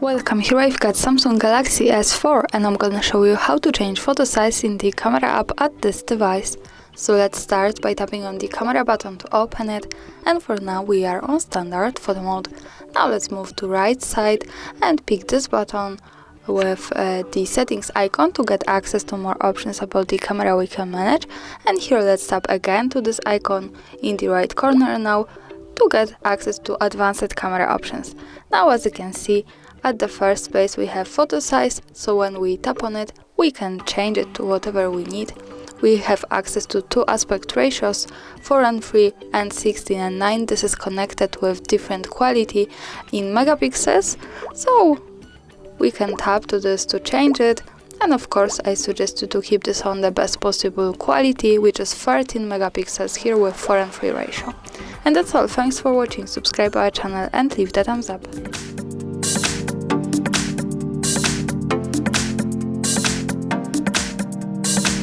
Welcome, here I've got Samsung Galaxy S4 and I'm gonna show you how to change photo size in the camera app at this device. So let's start by tapping on the camera button to open it, and for now we are on standard photo mode. Now let's move to right side and pick this button with the settings icon to get access to more options about the camera we can manage, and here let's tap again to this icon in the right corner now to get access to advanced camera options. Now as you can see, at the first place we have photo size, so when we tap on it we can change it to whatever we need. We have access to two aspect ratios, 4:3 and 16:9. This is connected with different quality in megapixels, so we can tap to this to change it. And of course I suggest you to keep this on the best possible quality, which is 13 megapixels here with 4:3 ratio. And that's all, thanks for watching, subscribe our channel and leave the thumbs up.